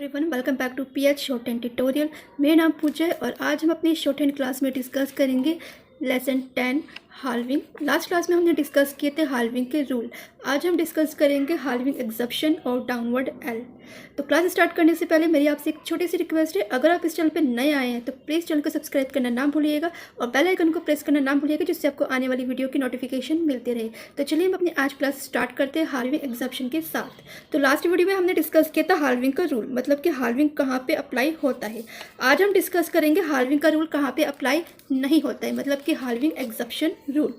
Everyone, welcome back to PH shorthand tutorial. मेरा नाम पूजा है और आज हम अपनी शॉर्ट हैंड क्लास में डिस्कस करेंगे लेसन 10 हाल्विंग। लास्ट क्लास में हमने डिस्कस किए थे हाल्विंग के रूल। आज हम डिस्कस करेंगे हाल्विंग एक्सेप्शन और डाउनवर्ड एल। तो क्लास स्टार्ट करने से पहले मेरी आपसे एक छोटी सी रिक्वेस्ट है, अगर आप इस चैनल पे नए आए हैं तो प्लीज़ चैनल को सब्सक्राइब करना ना भूलिएगा और बेल आइकन को प्रेस करना ना भूलिएगा, जिससे आपको आने वाली वीडियो की नोटिफिकेशन मिलती रहे। तो चलिए हम अपनी आज क्लास स्टार्ट करते हैं हाल्विंग एक्सेप्शन के साथ। तो लास्ट वीडियो में हमने डिस्कस किया था हाल्विंग का रूल, मतलब कि हाल्विंग कहाँ पे अप्लाई होता है। आज हम डिस्कस करेंगे हाल्विंग का रूल कहाँ पे अप्लाई नहीं होता है, मतलब कि हाल्विंग एक्सेप्शन रूल।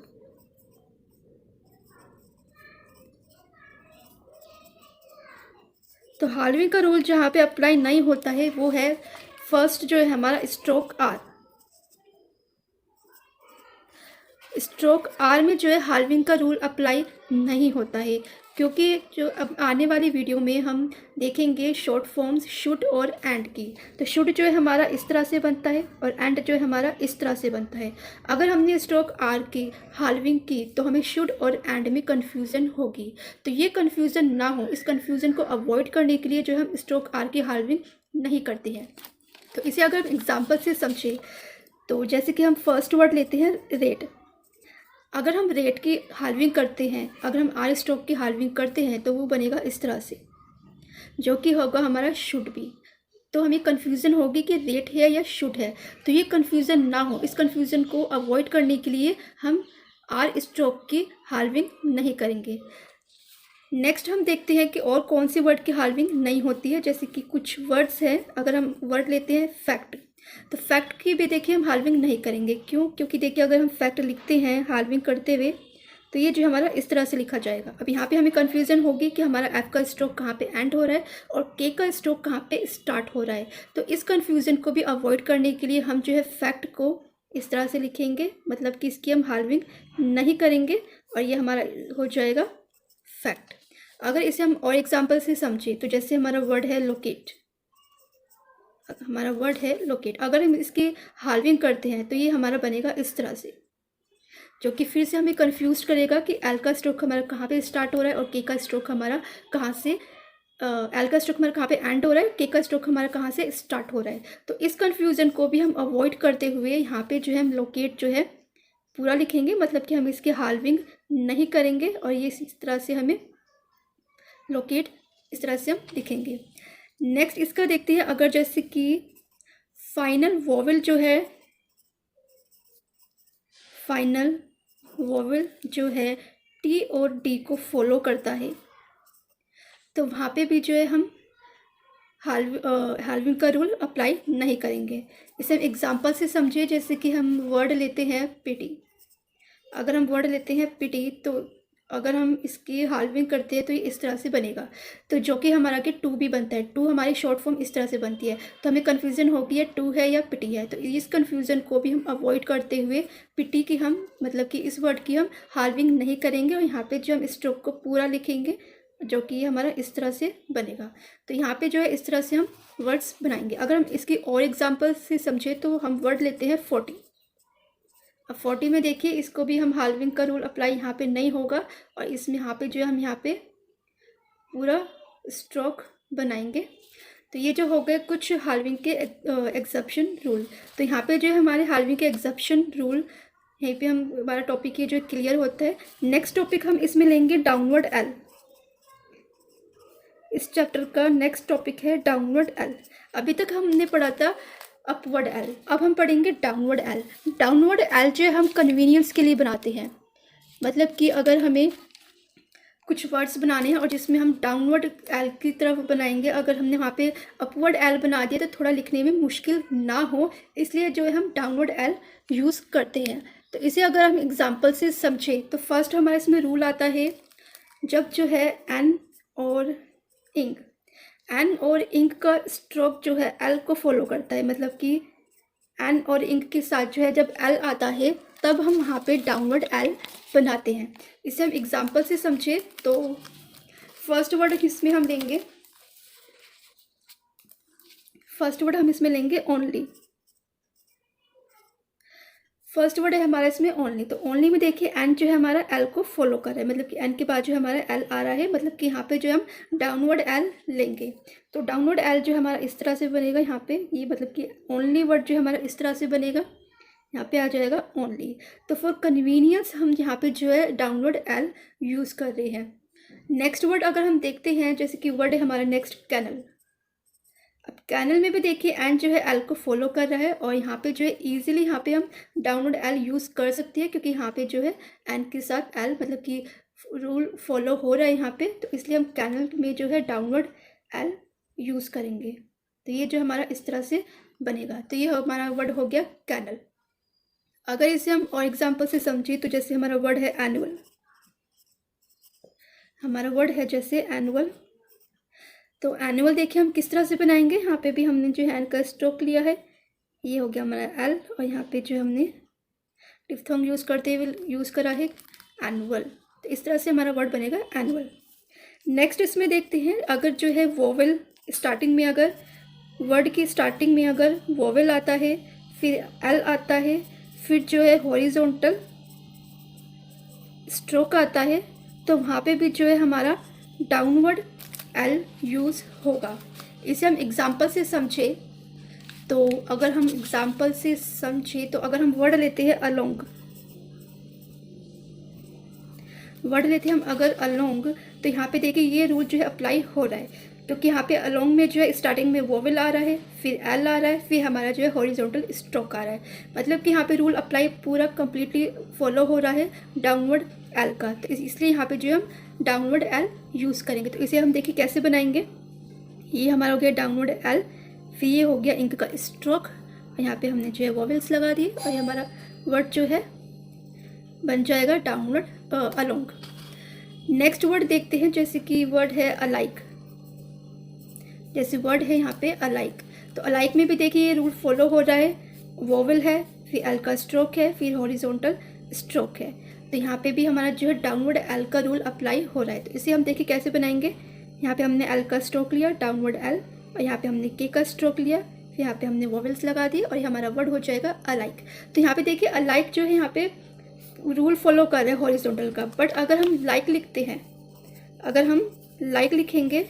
तो हाल्विंग का रूल जहाँ पे अप्लाई नहीं होता है वो है फर्स्ट जो है हमारा स्ट्रोक आर। स्ट्रोक आर में जो है हाल्विंग का रूल अप्लाई नहीं होता है, क्योंकि जो अब आने वाली वीडियो में हम देखेंगे शॉर्ट फॉर्म्स शुड और एंड की। तो शुड जो है हमारा इस तरह से बनता है और एंड जो है हमारा इस तरह से बनता है। अगर हमने स्ट्रोक आर की हाल्विंग की तो हमें शुड और एंड में कन्फ्यूज़न होगी। तो ये कन्फ्यूज़न ना हो, इस कन्फ्यूज़न को अवॉइड करने के लिए जो हम स्ट्रोक आर की हाल्विंग नहीं करते हैं। तो इसे अगर हम एग्जाम्पल से समझें तो जैसे कि हम फर्स्ट वर्ड लेते हैं रेट। अगर हम रेट की हाल्विंग करते हैं, अगर हम आर स्ट्रोक की हाल्विंग करते हैं तो वो बनेगा इस तरह से, जो कि होगा हमारा शुड बी। तो हमें कन्फ्यूज़न होगी कि रेट है या शुड है। तो ये कन्फ्यूज़न ना हो, इस कन्फ्यूज़न को अवॉइड करने के लिए हम आर स्ट्रोक की हाल्विंग नहीं करेंगे। नेक्स्ट हम देखते हैं कि और कौन सी वर्ड की हाल्विंग नहीं होती है। जैसे कि कुछ वर्ड्स हैं, अगर हम वर्ड लेते हैं फैक्ट, तो फैक्ट की भी देखिए हम हाल्विंग नहीं करेंगे। क्यों? क्योंकि देखिए अगर हम फैक्ट लिखते हैं हाल्विंग करते हुए तो ये जो हमारा इस तरह से लिखा जाएगा। अब यहाँ पे हमें कन्फ्यूज़न होगी कि हमारा एफ का स्ट्रोक कहाँ पे एंड हो रहा है और के का स्ट्रोक कहाँ पे स्टार्ट हो रहा है। तो इस कन्फ्यूज़न को भी अवॉइड करने के लिए हम जो है फैक्ट को इस तरह से लिखेंगे, मतलब कि इसकी हम हाल्विंग नहीं करेंगे और ये हमारा हो जाएगा फैक्ट। अगर इसे हम और एग्जाम्पल से समझें तो जैसे हमारा वर्ड है लोकेट, अगर हम इसकी हाल्विंग करते हैं तो ये हमारा बनेगा इस तरह से, जो कि फिर से हमें कंफ्यूज करेगा कि एल का स्ट्रोक हमारा कहाँ पे स्टार्ट हो रहा है और के का स्ट्रोक हमारा कहाँ से एल का स्ट्रोक हमारा कहाँ पे एंड हो रहा है, के का स्ट्रोक हमारा कहाँ से स्टार्ट हो रहा है। तो इस कन्फ्यूज़न को भी हम अवॉइड करते हुए यहाँ पे जो है हम लोकेट जो है पूरा लिखेंगे, मतलब कि हम इसकी हाल्विंग नहीं करेंगे और ये इस तरह से हमें लोकेट इस तरह से हम लिखेंगे। नेक्स्ट इसका देखते हैं, अगर जैसे कि फाइनल वोवेल जो है टी और डी को फॉलो करता है, तो वहाँ पे भी जो है हम हाल्विंग का रूल अप्लाई नहीं करेंगे। इसे हम एग्जांपल से समझिए। जैसे कि हम वर्ड लेते हैं पिटी। अगर हम वर्ड लेते हैं पिटी तो अगर हम इसकी हाल्विंग करते हैं तो ये इस तरह से बनेगा, तो जो कि हमारा कि टू भी बनता है। टू हमारी शॉर्ट फॉर्म इस तरह से बनती है, तो हमें कन्फ्यूज़न होगी है टू है या पिटी है। तो इस कन्फ्यूज़न को भी हम अवॉइड करते हुए पिटी की हम मतलब कि इस वर्ड की हम हाल्विंग नहीं करेंगे और यहाँ पे जो हम स्ट्रोक को पूरा लिखेंगे, जो कि हमारा इस तरह से बनेगा। तो यहाँ पे जो है इस तरह से हम वर्ड्स बनाएंगे। अगर हम इसकी और एग्जाम्पल से समझे तो हम वर्ड लेते हैं 40। अब 40 में देखिए इसको भी हम हाल्विंग का रूल अप्लाई यहाँ पे नहीं होगा और इसमें यहाँ पे जो है हम यहाँ पे पूरा स्ट्रोक बनाएंगे। तो ये जो हो गए कुछ हाल्विंग के एक्सेप्शन रूल। तो यहाँ पे जो है हमारे हाल्विंग के एक्सेप्शन रूल, यहीं पे हम हमारा टॉपिक ये जो क्लियर होता है। नेक्स्ट टॉपिक हम इसमें लेंगे डाउनवर्ड एल। इस चैप्टर का नेक्स्ट टॉपिक है डाउनवर्ड एल। अभी तक हमने पढ़ा था अपवर्ड एल, अब हम पढ़ेंगे डाउनवर्ड एल। डाउनवर्ड एल जो है हम कन्वीनियंस के लिए बनाते हैं, मतलब कि अगर हमें कुछ वर्ड्स बनाने हैं और जिसमें हम डाउनवर्ड एल की तरफ बनाएंगे, अगर हमने वहाँ पे अपवर्ड एल बना दिया तो थोड़ा लिखने में मुश्किल ना हो, इसलिए जो है हम डाउनवर्ड एल यूज़ करते हैं। तो इसे अगर हम एग्जाम्पल से समझें तो फर्स्ट हमारे इसमें रूल आता है, जब जो है एन और इंक का स्ट्रोक जो है एल को फॉलो करता है, मतलब कि एन और इंक के साथ जो है जब एल आता है तब हम वहाँ पे डाउनवर्ड एल बनाते हैं। इसे हम एग्जाम्पल से समझे तो फर्स्ट वर्ड इसमें हम लेंगे ओनली। फर्स्ट वर्ड है हमारा इसमें ओनली, तो ओनली में देखिए एन जो है हमारा एल को फॉलो कर रहा है, मतलब कि एन के बाद जो हमारा एल आ रहा है, मतलब कि यहाँ पे जो हम डाउनवर्ड एल लेंगे। तो डाउनवर्ड एल जो हमारा इस तरह से बनेगा यहाँ पे, ये मतलब कि ओनली वर्ड जो हमारा इस तरह से बनेगा, यहाँ पे आ जाएगा ओनली। तो फॉर कन्वीनियंस हम यहाँ पे जो है डाउनवर्ड एल यूज़ कर रहे हैं। नेक्स्ट वर्ड अगर हम देखते हैं, जैसे कि वर्ड है हमारा नेक्स्ट कैनल। अब कैनल में भी देखिए एन जो है एल को फॉलो कर रहा है, और यहाँ पे जो है इजीली यहाँ पे हम डाउनवर्ड एल यूज़ कर सकते हैं, क्योंकि यहाँ पे जो है एन के साथ एल मतलब कि रूल फॉलो हो रहा है यहाँ पे, तो इसलिए हम कैनल में जो है डाउनवर्ड एल यूज़ करेंगे। तो ये जो हमारा इस तरह से बनेगा। तो ये हमारा वर्ड हो गया कैनल। अगर इसे हम और एग्जाम्पल से समझिए, तो जैसे हमारा वर्ड है एनुअल, हमारा वर्ड है जैसे एनुअल। तो एनुअल देखिए हम किस तरह से बनाएंगे, यहाँ पे भी हमने जो है एन का स्ट्रोक लिया है, ये हो गया हमारा एल, और यहाँ पे जो हमने डिफ्थोंग यूज़ करते हुए यूज़ करा है एनुअल। तो इस तरह से हमारा वर्ड बनेगा एनुअल। नेक्स्ट इसमें देखते हैं, अगर जो है वोवेल स्टार्टिंग में, अगर वर्ड की स्टार्टिंग में अगर वोवेल आता है, फिर एल आता है, फिर जो है हॉरिजॉन्टल स्ट्रोक आता है, तो वहाँ पे भी जो है हमारा डाउनवर्ड एल यूज़ होगा। इसे हम एग्जाम्पल से समझे, तो अगर हम एग्जाम्पल से समझे, तो अगर हम वर्ड लेते हैं अलोंग, वर्ड लेते हैं हम अगर अलोंग, तो यहाँ पे देखिए ये रूल जो है अप्लाई हो रहा है, क्योंकि यहाँ पे अलोंग में जो है स्टार्टिंग में वोवेल आ रहा है, फिर एल आ रहा है, फिर हमारा जो है हॉरिजॉन्टल स्ट्रोक आ रहा है, मतलब कि यहाँ पे रूल अप्लाई पूरा कम्प्लीटली फॉलो हो रहा है डाउनवर्ड एल का। तो इसलिए यहाँ पे जो हम डाउनवर्ड एल यूज़ करेंगे। तो इसे हम देखिए कैसे बनाएंगे। ये हमारा हो गया डाउनवर्ड एल, फिर ये हो गया इंक का स्ट्रोक, और यहाँ पे हमने जो है वोवेल्स लगा दिए, और ये हमारा वर्ड जो है बन जाएगा डाउनवर्ड अलोंग। नेक्स्ट वर्ड देखते हैं, जैसे कि वर्ड है अलाइक। जैसे वर्ड है यहाँ पे अलाइक, तो अलाइक में भी देखिए ये रूल फॉलो हो रहा है, वोवेल है, फिर एल का स्ट्रोक है, फिर हॉरिजॉन्टल स्ट्रोक है। तो यहाँ पे भी हमारा जो है डाउनवर्ड एल का रूल अप्लाई हो रहा है। तो इसे हम देखिए कैसे बनाएंगे। यहाँ पे हमने एल का स्ट्रोक लिया, डाउनवर्ड एल, और यहाँ पे हमने के का स्ट्रोक लिया, फिर यहाँ पे हमने वोवेल्स लगा दिए, और ये हमारा वर्ड हो जाएगा अलाइक। तो यहाँ पे देखिए अलाइक जो है यहाँ पे रूल फॉलो कर रहे हैं हॉरिजॉन्टल का, बट अगर हम लाइक लिखते हैं, अगर हम लाइक लिखेंगे,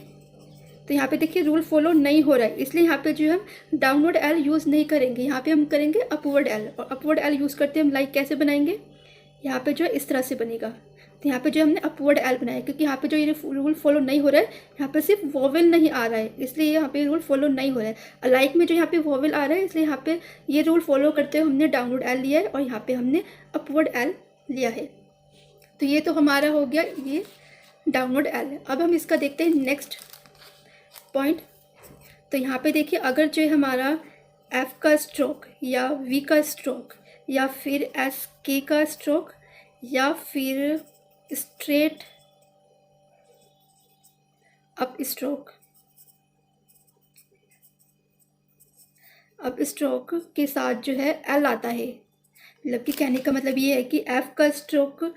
तो यहाँ पे देखिए रूल फॉलो नहीं हो रहा है, इसलिए यहाँ पे जो हम डाउनवर्ड एल यूज़ नहीं करेंगे, यहाँ पे हम करेंगे अपवर्ड एल। और अपवर्ड एल यूज़ करते हम लाइक कैसे बनाएंगे, यहाँ पे जो है इस तरह से बनेगा। तो यहाँ पे जो हमने अपवर्ड एल बनाया, क्योंकि यहाँ पे जो ये रूल फॉलो नहीं हो रहा है, यहाँ पे सिर्फ वोवेल नहीं आ रहा है, इसलिए यहाँ पे रूल फॉलो नहीं हो रहा है। लाइक में जो यहाँ पे वोवेल आ रहा है, इसलिए यहाँ पे ये रूल फॉलो करते हुए हमने डाउनवर्ड एल लिया है, और यहाँ पे हमने अपवर्ड एल लिया है। तो ये तो हमारा हो गया ये डाउनवर्ड एल है। अब हम इसका देखते हैं नेक्स्ट पॉइंट। तो यहाँ पे देखिए अगर जो है हमारा एफ का स्ट्रोक या वी का स्ट्रोक या फिर एस के का स्ट्रोक या फिर straight up stroke, up stroke के साथ जो है एल आता है, मतलब कि कहने का मतलब ये है कि एफ का स्ट्रोक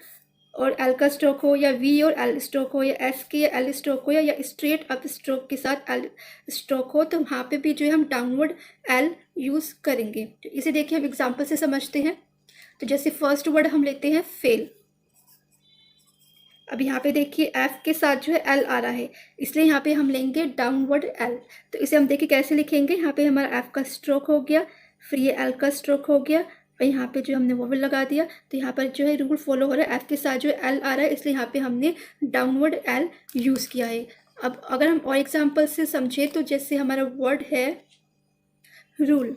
और एल का स्ट्रोक हो, या वी और एल स्ट्रोक हो, या एस के या एल स्ट्रोक हो, या स्ट्रेट अप स्ट्रोक के साथ एल स्ट्रोक हो, तो वहाँ पे भी जो है हम डाउनवर्ड एल यूज़ करेंगे। तो इसे देखिए हम एग्जांपल से समझते हैं। तो जैसे फर्स्ट वर्ड हम लेते हैं फेल। अब यहाँ पे देखिए एफ के साथ जो है एल आ रहा है, इसलिए यहाँ पे हम लेंगे डाउनवर्ड एल। तो इसे हम देखिए कैसे लिखेंगे। यहाँ पे हमारा एफ का स्ट्रोक हो गया, फिर ये एल का स्ट्रोक हो गया, और यहाँ पे जो हमने वोवेल लगा दिया। तो यहाँ पर जो है रूल फॉलो हो रहा है, एफ के साथ जो एल आ रहा है, इसलिए यहाँ पे हमने डाउनवर्ड एल यूज़ किया है। अब अगर हम और एग्जाम्पल से समझे, तो जैसे हमारा वर्ड है रूल।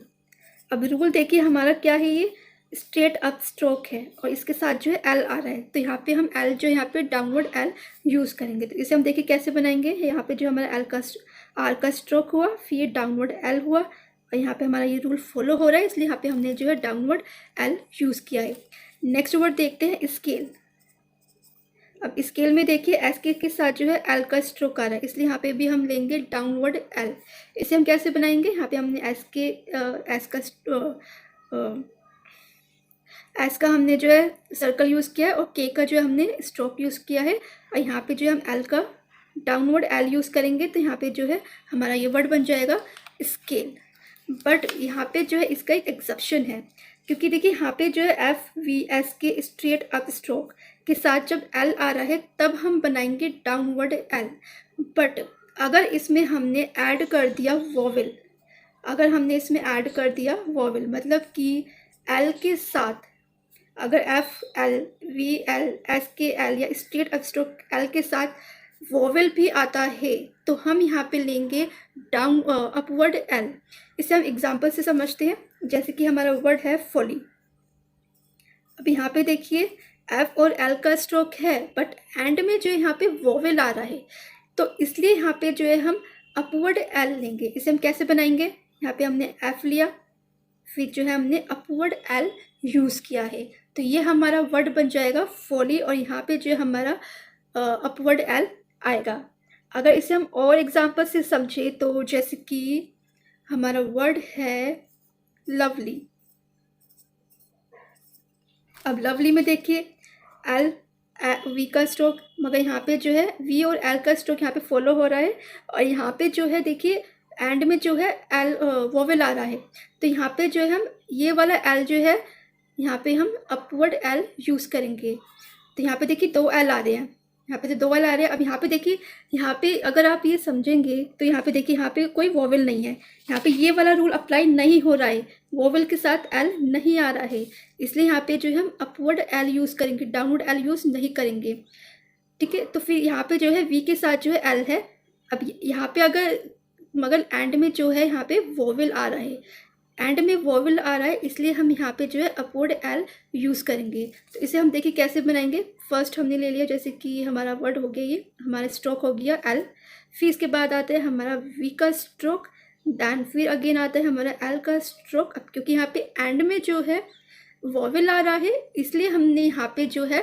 अब रूल देखिए हमारा क्या है, ये स्ट्रेट अप स्ट्रोक है, और इसके साथ जो है एल आ रहा है, तो यहाँ पे हम एल जो यहाँ पे डाउनवर्ड एल यूज़ करेंगे। तो इसे हम देखिए कैसे बनाएंगे। यहाँ पे जो हमारा एल का आर का स्ट्रोक हुआ, फिर डाउनवर्ड एल हुआ, और यहाँ पे हमारा ये रूल फॉलो हो रहा है, इसलिए यहाँ पे हमने जो है डाउनवर्ड एल यूज़ किया है। नेक्स्ट वर्ड देखते हैं स्केल। अब स्केल में देखिए एस के साथ जो है एल का स्ट्रोक आ रहा है, इसलिए यहाँ पे भी हम लेंगे डाउनवर्ड एल। इसे हम कैसे बनाएंगे। यहाँ पे हमने एस का हमने जो है सर्कल यूज़ किया है, और के का जो है हमने स्ट्रोक यूज़ किया है, और यहाँ पे जो है हम एल का डाउनवर्ड एल यूज़ करेंगे। तो यहाँ पे जो है हमारा ये वर्ड बन जाएगा स्केल। बट यहाँ पे जो है इसका एक एक्सेप्शन है। क्योंकि देखिए यहाँ पे जो है एफ वी एस के स्ट्रेट अप स्ट्रोक के साथ जब एल आ रहा है तब हम बनाएंगे डाउनवर्ड एल। बट अगर इसमें हमने ऐड कर दिया वोवेल, अगर हमने इसमें ऐड कर दिया वोवेल मतलब कि एल के साथ अगर F L V L S के एल या स्ट्रेट अप स्ट्रोक एल के साथ वोवेल भी आता है तो हम यहाँ पे लेंगे डाउन अपवर्ड एल। इसे हम एग्जांपल से समझते हैं, जैसे कि हमारा वर्ड है फॉली। अब यहाँ पे देखिए एफ और एल का स्ट्रोक है बट एंड में जो यहाँ पे वोवेल आ रहा है, तो इसलिए यहाँ पे जो है हम अपवर्ड एल लेंगे। इसे हम कैसे बनाएंगे, यहाँ पे हमने एफ लिया, फिर जो है हमने अपवर्ड एल यूज़ किया है, तो ये हमारा वर्ड बन जाएगा फॉली और यहाँ पे जो है हमारा अपवर्ड एल आएगा। अगर इसे हम और एग्जांपल से समझे तो जैसे कि हमारा वर्ड है लवली। अब लवली में देखिए एल वी का स्ट्रोक, मगर यहाँ पे जो है वी और एल का स्ट्रोक यहाँ पे फॉलो हो रहा है और यहाँ पे जो है देखिए एंड में जो है एल वोवेल आ रहा है, तो यहाँ पे जो है हम ये वाला एल जो है यहाँ पे हम अपवर्ड एल यूज़ करेंगे। तो यहाँ पे देखिए दो एल आ रहे हैं, यहाँ पे तो दो एल आ रहे हैं। अब यहाँ पे देखिए, यहाँ पे अगर आप ये समझेंगे तो यहाँ पे देखिए यहाँ पे कोई वोवेल नहीं है, यहाँ पे ये वाला रूल अप्लाई नहीं हो रहा है, वोवेल के साथ एल नहीं आ रहा है, इसलिए यहाँ पे जो है हम अपवर्ड एल यूज़ करेंगे, डाउनवर्ड एल यूज़ नहीं करेंगे। ठीक है, तो फिर यहाँ पे जो है वी के साथ जो है एल है। अब यहाँ पे अगर मगर एंड में जो है यहाँ पे वोवेल आ रहा है, एंड में वोवेल आ रहा है, इसलिए हम यहाँ पे जो है अपवर्ड एल यूज़ करेंगे। तो इसे हम देखिए कैसे बनाएंगे। फर्स्ट हमने ले लिया, जैसे कि हमारा वर्ड हो गया, ये हमारा स्ट्रोक हो गया एल, फिर इसके बाद आता है हमारा वी का स्ट्रोक, दैन फिर अगेन आता है हमारा एल का स्ट्रोक। अब क्योंकि यहाँ पे एंड में जो है वोवेल आ रहा है, इसलिए हमने यहाँ पे जो है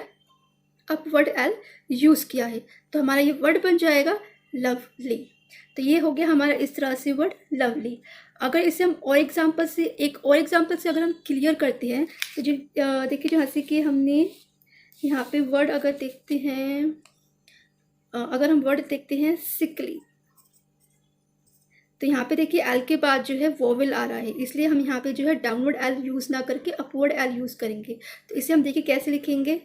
अपवर्ड एल यूज़ किया है, तो हमारा ये वर्ड बन जाएगा लवली। तो ये हो गया हमारा इस तरह से वर्ड लवली। अगर इसे हम और एग्जांपल से, एक और एग्जांपल से अगर हम क्लियर करते हैं तो जो देखिए जो हंसी के हमने यहाँ पे वर्ड अगर देखते हैं, अगर हम वर्ड देखते हैं सिकली, तो यहाँ पे देखिए एल के बाद जो है वोवेल आ रहा है, इसलिए हम यहाँ पे जो है डाउनवर्ड एल यूज़ ना करके अपवर्ड एल यूज़ करेंगे। तो इसे हम देखिए कैसे लिखेंगे,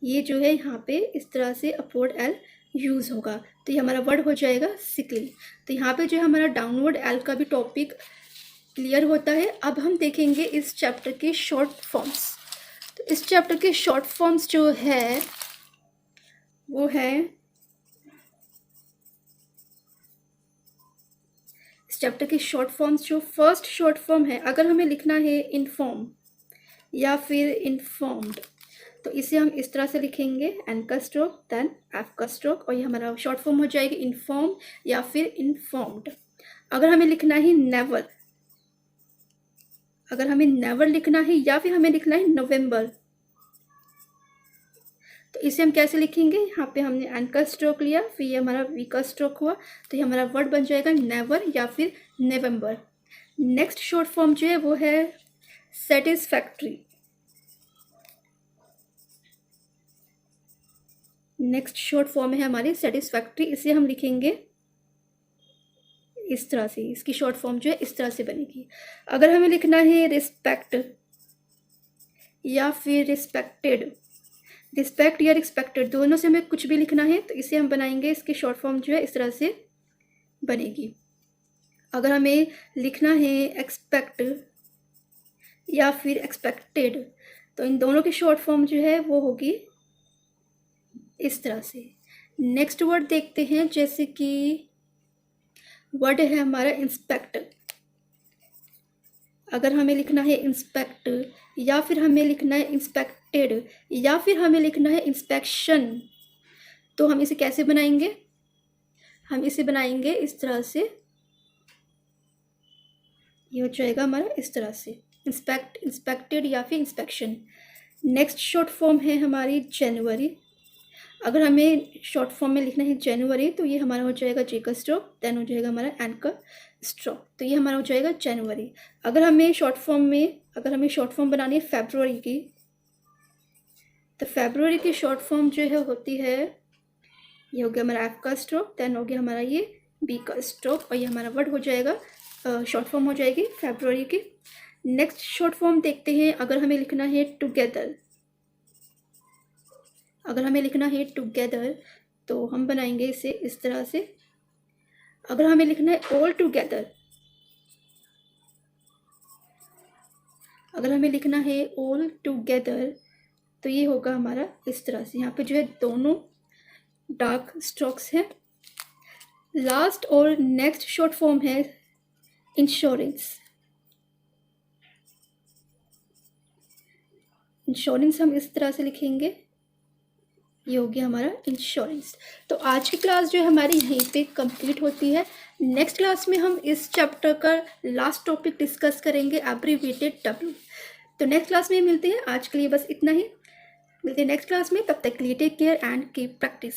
ये जो है यहाँ पे इस तरह से अपवर्ड एल यूज़ होगा, तो ये हमारा वर्ड हो जाएगा सिकली। तो यहाँ पे जो है हमारा डाउनवर्ड एल का भी टॉपिक क्लियर होता है। अब हम देखेंगे इस चैप्टर के शॉर्ट फॉर्म्स। तो इस चैप्टर के शॉर्ट फॉर्म्स जो है वो है, इस चैप्टर के शॉर्ट फॉर्म्स जो फर्स्ट शॉर्ट फॉर्म है, अगर हमें लिखना है इन्फॉर्म या फिर इन्फॉर्म्ड, तो इसे हम इस तरह से लिखेंगे, एन का स्ट्रोक देन एफ का स्ट्रोक, और ये हमारा शॉर्ट फॉर्म हो जाएगी इन्फॉर्म या फिर इन्फॉर्म्ड। अगर हमें लिखना है नेवर, अगर हमें नेवर लिखना है या फिर हमें लिखना है नवंबर, तो इसे हम कैसे लिखेंगे, यहाँ पे हमने एन का स्ट्रोक लिया, फिर ये हमारा वी का स्ट्रोक हुआ, तो ये हमारा वर्ड बन जाएगा नेवर या फिर नवंबर। नेक्स्ट शॉर्ट फॉर्म जो है वो है सेटिस्फैक्ट्री। नेक्स्ट शॉर्ट फॉर्म है हमारी सेटिस्फैक्ट्री, इसे हम लिखेंगे इस तरह से, इसकी शॉर्ट फॉर्म जो है इस तरह से बनेगी। अगर हमें लिखना है रिस्पेक्ट या फिर रिस्पेक्टेड, रिस्पेक्ट या रिस्पेक्टेड दोनों से हमें कुछ भी लिखना है, तो इसे हम बनाएंगे, इसकी शॉर्ट फॉर्म जो है इस तरह से बनेगी। अगर हमें लिखना है एक्सपेक्ट या फिर एक्सपेक्टेड, तो इन दोनों की शॉर्ट फॉर्म जो है वो होगी इस तरह से। नेक्स्ट वर्ड देखते हैं, जैसे कि वर्ड है हमारा इंस्पेक्ट। अगर हमें लिखना है इंस्पेक्ट या फिर हमें लिखना है इंस्पेक्टेड या फिर हमें लिखना है इंस्पेक्शन, तो हम इसे कैसे बनाएंगे, हम इसे बनाएंगे इस तरह से, ये हो जाएगा हमारा इस तरह से इंस्पेक्ट, इंस्पेक्टेड या फिर इंस्पेक्शन। नेक्स्ट शॉर्ट फॉर्म है हमारी जनवरी। अगर हमें शॉर्ट फॉर्म में लिखना है जनवरी, तो ये हमारा हो जाएगा जे का स्ट्रोक, देन हो जाएगा हमारा एन का स्ट्रोक, तो ये हमारा हो जाएगा जनवरी। अगर हमें शॉर्ट फॉर्म में, अगर हमें शॉर्ट फॉर्म बनानी है फरवरी की, तो फरवरी की शॉर्ट फॉर्म जो है होती है, ये हो गया हमारा एफ का स्ट्रोक, देन हो गया हमारा ये बी का स्ट्रोक, और ये हमारा वर्ड हो जाएगा, शॉर्ट फॉर्म हो जाएगी फरवरी की। नेक्स्ट शॉर्ट फॉर्म देखते हैं। अगर हमें लिखना है टुगेदर, अगर हमें लिखना है टुगेदर तो हम बनाएंगे इसे इस तरह से। अगर हमें लिखना है ऑल टुगेदर, अगर हमें लिखना है ऑल टुगेदर तो ये होगा हमारा इस तरह से। यहाँ पे जो है दोनों डार्क स्ट्रोक्स हैं। लास्ट और नेक्स्ट शॉर्ट फॉर्म है इंश्योरेंस। इंश्योरेंस हम इस तरह से लिखेंगे, ये हो गया हमारा इंश्योरेंस। तो आज की क्लास जो है हमारी यहीं पे कंप्लीट होती है। नेक्स्ट क्लास में हम इस चैप्टर का लास्ट टॉपिक डिस्कस करेंगे, एब्रीविएटेड डब्ल्यू। तो नेक्स्ट क्लास में मिलते हैं। आज के लिए बस इतना ही, मिलते हैं नेक्स्ट क्लास में। तब तक के लिए take care and keep practice.